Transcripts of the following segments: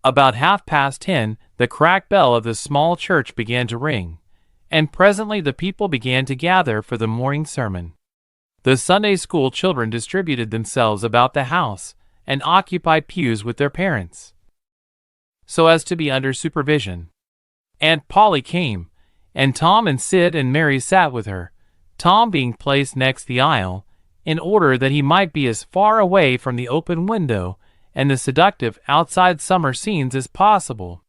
About 10:30, the cracked bell of the small church began to ring, and presently the people began to gather for the morning sermon. The Sunday school children distributed themselves about the house and occupied pews with their parents, so as to be under supervision. Aunt Polly came, and Tom and Sid and Mary sat with her, Tom being placed next the aisle, in order that he might be as far away from the open window and the seductive outside summer scenes as possible.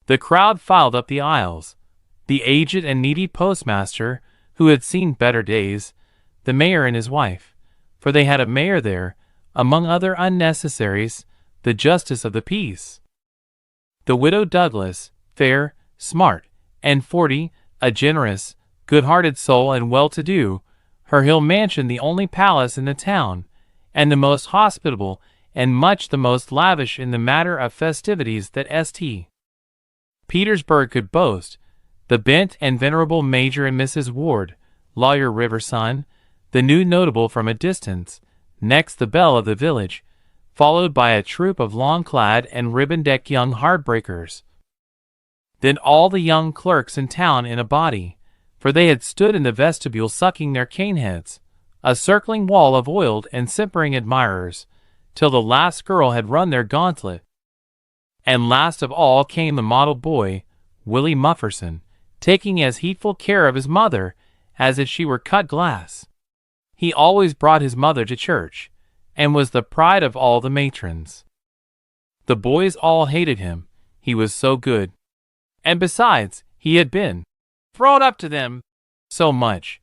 The crowd filed up the aisles. The aged and needy postmaster, who had seen better days, the mayor and his wife, for they had a mayor there, among other unnecessaries, the justice of the peace, the widow Douglas, fair, smart, and 40, a generous, good-hearted soul and well-to-do, her hill mansion the only palace in the town, and the most hospitable and much the most lavish in the matter of festivities that St. Petersburg could boast, the bent and venerable Major and Mrs. Ward, lawyer Riverson, the new notable from a distance, next the belle of the village, followed by a troop of long-clad and ribbon-decked young heartbreakers. Then all the young clerks in town in a body, for they had stood in the vestibule sucking their cane-heads, a circling wall of oiled and simpering admirers, till the last girl had run their gauntlet. And last of all came the model boy, Willie Mufferson, taking as heedful care of his mother as if she were cut glass. He always brought his mother to church, and was the pride of all the matrons. The boys all hated him, he was so good. And besides, he had been thrown up to them so much.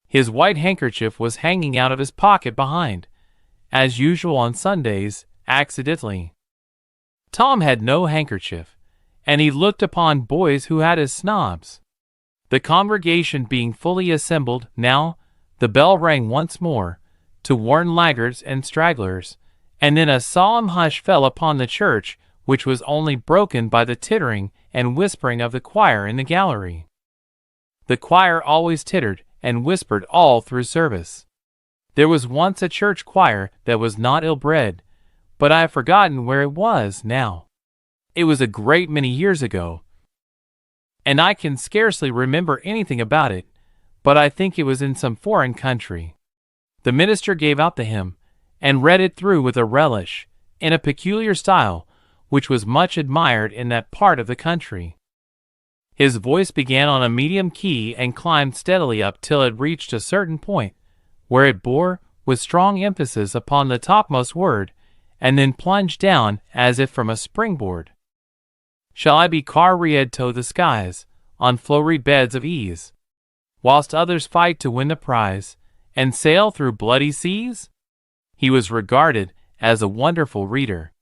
His white handkerchief was hanging out of his pocket behind, as usual on Sundays, accidentally. Tom had no handkerchief, and he looked upon boys who had as snobs. The congregation being fully assembled now, the bell rang once more, to warn laggards and stragglers, and then a solemn hush fell upon the church, which was only broken by the tittering and whispering of the choir in the gallery. The choir always tittered and whispered all through service. There was once a church choir that was not ill-bred, but I have forgotten where it was now. It was a great many years ago, and I can scarcely remember anything about it, but I think it was in some foreign country. The minister gave out the hymn, and read it through with a relish, in a peculiar style, which was much admired in that part of the country. His voice began on a medium key and climbed steadily up till it reached a certain point, where it bore, with strong emphasis upon the topmost word, and then plunged down as if from a springboard. Shall I be car-ried to the skies, on flow'ry beds of ease, whilst others fight to win the prize, and sail through bloody seas? He was regarded as a wonderful reader.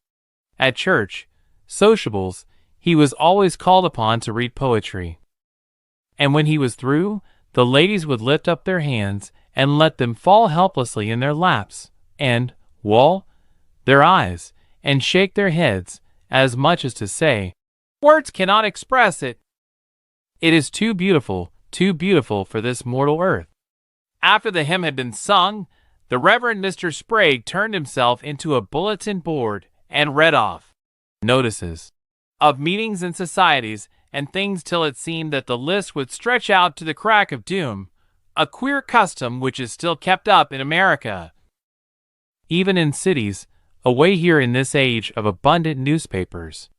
At church, sociables, he was always called upon to read poetry. And when he was through, the ladies would lift up their hands and let them fall helplessly in their laps, and, roll their eyes, and shake their heads, as much as to say, "Words cannot express it. It is too beautiful for this mortal earth." After the hymn had been sung, the Reverend Mr. Sprague turned himself into a bulletin board and read off notices of meetings and societies and things till it seemed that the list would stretch out to the crack of doom, a queer custom which is still kept up in America. Even in cities, away here in this age of abundant newspapers.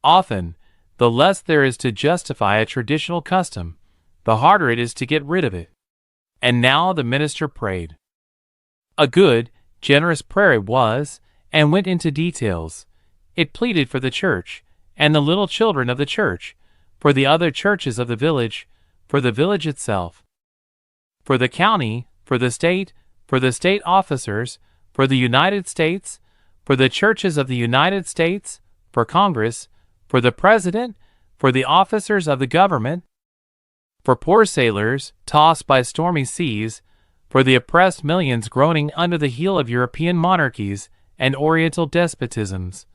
Often, the less there is to justify a traditional custom, the harder it is to get rid of it. And now the minister prayed. A good, generous prayer it was, and went into details. It pleaded for the church, and the little children of the church, for the other churches of the village, for the village itself, for the county, for the state officers, for the United States, for the churches of the United States, for Congress, for the President, for the officers of the government, for poor sailors tossed by stormy seas, for the oppressed millions groaning under the heel of European monarchies and Oriental despotisms,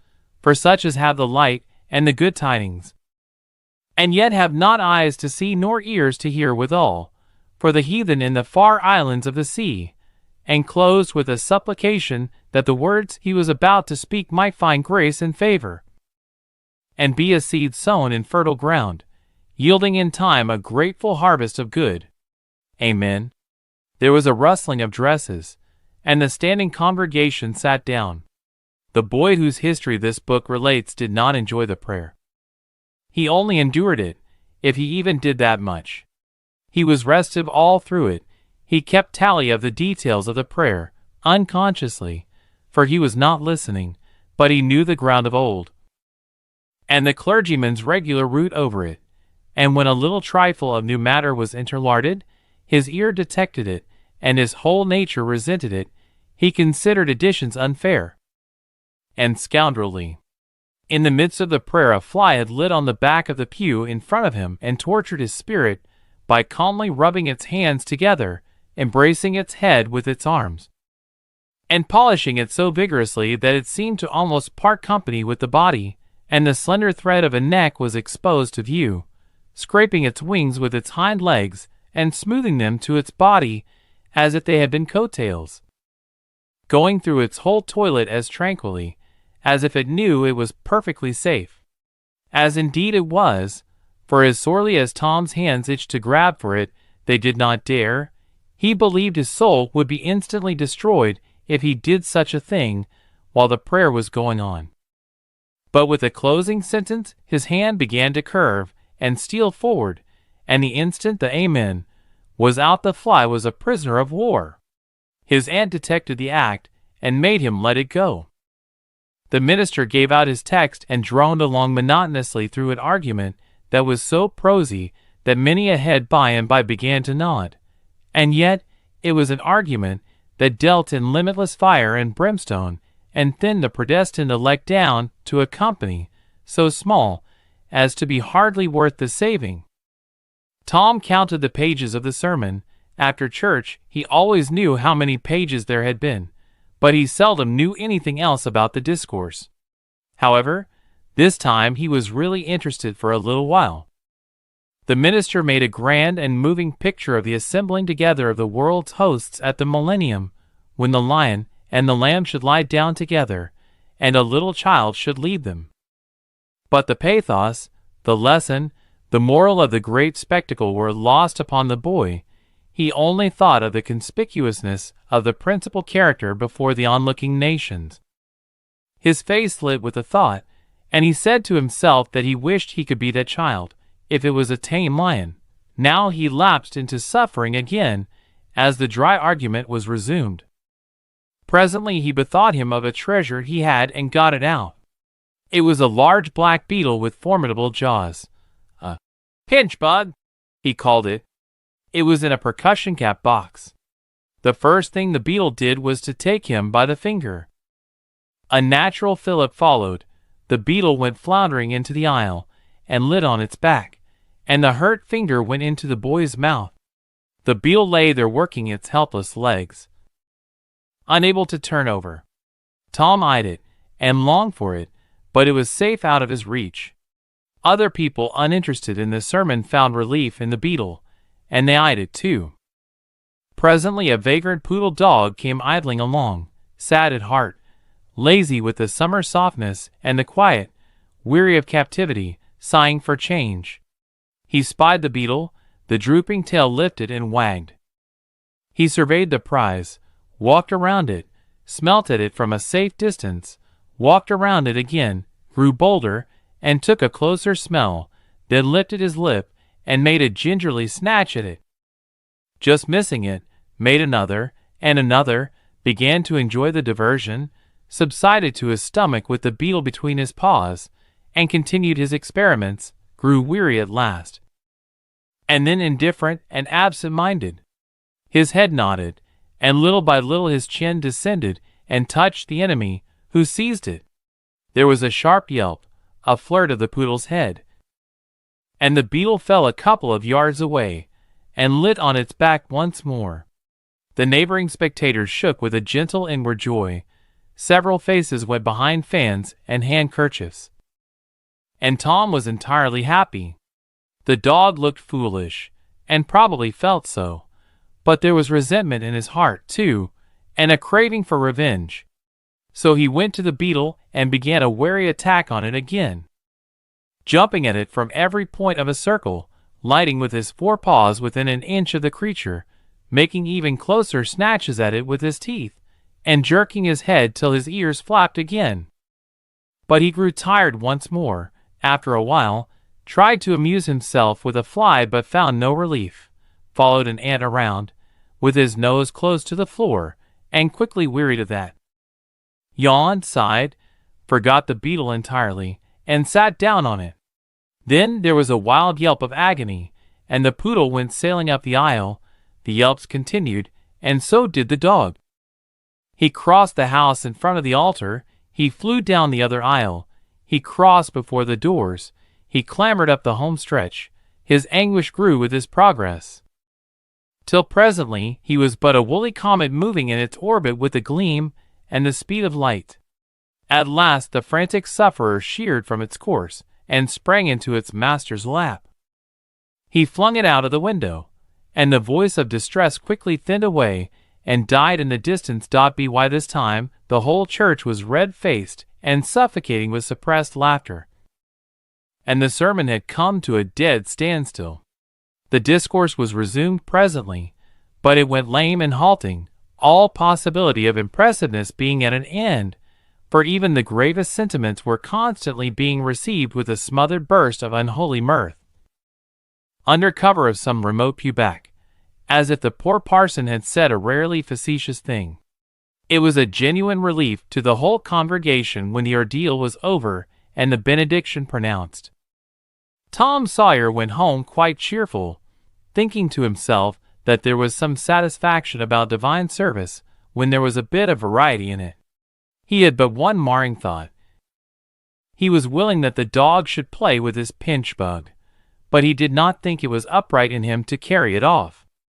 for such as have the light and the good tidings, and yet have not eyes to see nor ears to hear withal, for the heathen in the far islands of the sea, and closed with a supplication that the words he was about to speak might find grace and favor. and be a seed sown in fertile ground, yielding in time a grateful harvest of good. Amen. There was a rustling of dresses, and the standing congregation sat down. The boy whose history this book relates did not enjoy the prayer. He only endured it, if he even did that much. He was restive all through it. He kept tally of the details of the prayer, unconsciously, for he was not listening, but he knew the ground of old, and the clergyman's regular route over it, and when a little trifle of new matter was interlarded, his ear detected it, and his whole nature resented it. He considered additions unfair and scoundrelly. In the midst of the prayer, a fly had lit on the back of the pew in front of him and tortured his spirit by calmly rubbing its hands together, embracing its head with its arms, and polishing it so vigorously that it seemed to almost part company with the body, and the slender thread of a neck was exposed to view, scraping its wings with its hind legs and smoothing them to its body as if they had been coattails, going through its whole toilet as tranquilly as if it knew it was perfectly safe. As indeed it was, for as sorely as Tom's hands itched to grab for it, they did not dare. He believed his soul would be instantly destroyed if he did such a thing while the prayer was going on. But with the closing sentence, his hand began to curve and steal forward, and the instant the Amen was out, the fly was a prisoner of war. His aunt detected the act and made him let it go. The minister gave out his text and droned along monotonously through an argument that was so prosy that many a head by and by began to nod. And yet it was an argument that dealt in limitless fire and brimstone, and thinned the predestined elect down to a company so small as to be hardly worth the saving. Tom counted the pages of the sermon. After church, he always knew how many pages there had been, but he seldom knew anything else about the discourse. However, this time he was really interested for a little while. The minister made a grand and moving picture of the assembling together of the world's hosts at the millennium, when the lion and the lamb should lie down together, and a little child should lead them. But the pathos, the lesson, the moral of the great spectacle were lost upon the boy. He only thought of the conspicuousness of the principal character before the onlooking nations. His face lit with the thought, and he said to himself that he wished he could be that child, if it was a tame lion. Now he lapsed into suffering again, as the dry argument was resumed. Presently he bethought him of a treasure he had and got it out. It was a large black beetle with formidable jaws. A pinch bug, he called it. It was in a percussion cap box. The first thing the beetle did was to take him by the finger. A natural fillip followed. The beetle went floundering into the aisle, and lit on its back, and the hurt finger went into the boy's mouth. The beetle lay there working its helpless legs, unable to turn over. Tom eyed it, and longed for it, but it was safe out of his reach. Other people uninterested in the sermon found relief in the beetle, and they eyed it too. Presently a vagrant poodle dog came idling along, sad at heart, lazy with the summer softness and the quiet, weary of captivity, sighing for change. He spied the beetle, the drooping tail lifted and wagged. He surveyed the prize, walked around it, smelt at it from a safe distance, walked around it again, grew bolder, and took a closer smell, then lifted his lip and made a gingerly snatch at it. Just missing it, made another, and another, began to enjoy the diversion, subsided to his stomach with the beetle between his paws, and continued his experiments, grew weary at last, and then indifferent and absent-minded. His head nodded, and little by little his chin descended and touched the enemy, who seized it. There was a sharp yelp, a flirt of the poodle's head, and the beetle fell a couple of yards away, and lit on its back once more. The neighboring spectators shook with a gentle inward joy. Several faces went behind fans and handkerchiefs, and Tom was entirely happy. The dog looked foolish, and probably felt so, but there was resentment in his heart, too, and a craving for revenge. So he went to the beetle and began a wary attack on it again. jumping at it from every point of a circle, lighting with his forepaws within an inch of the creature, making even closer snatches at it with his teeth, and jerking his head till his ears flapped again. But he grew tired once more, after a while, tried to amuse himself with a fly but found no relief, followed an ant around, with his nose close to the floor, and quickly wearied of that. Yawned, sighed, forgot the beetle entirely, and sat down on it. Then there was a wild yelp of agony, and the poodle went sailing up the aisle. The yelps continued, and so did the dog. He crossed the house in front of the altar, he flew down the other aisle, he crossed before the doors, he clambered up the home stretch. His anguish grew with his progress, till presently he was but a woolly comet moving in its orbit with the gleam and the speed of light. At last the frantic sufferer sheered from its course, and sprang into its master's lap. He flung it out of the window, and the voice of distress quickly thinned away, and died in the distance. By this time the whole church was red-faced and suffocating with suppressed laughter, and the sermon had come to a dead standstill. The discourse was resumed presently, but it went lame and halting, all possibility of impressiveness being at an end, for even the gravest sentiments were constantly being received with a smothered burst of unholy mirth, under cover of some remote pewback, as if the poor parson had said a rarely facetious thing. It was a genuine relief to the whole congregation when the ordeal was over and the benediction pronounced. Tom Sawyer went home quite cheerful, thinking to himself that there was some satisfaction about divine service when there was a bit of variety in it. He had but one marring thought. He was willing that the dog should play with his pinch bug, but he did not think it was upright in him to carry it off.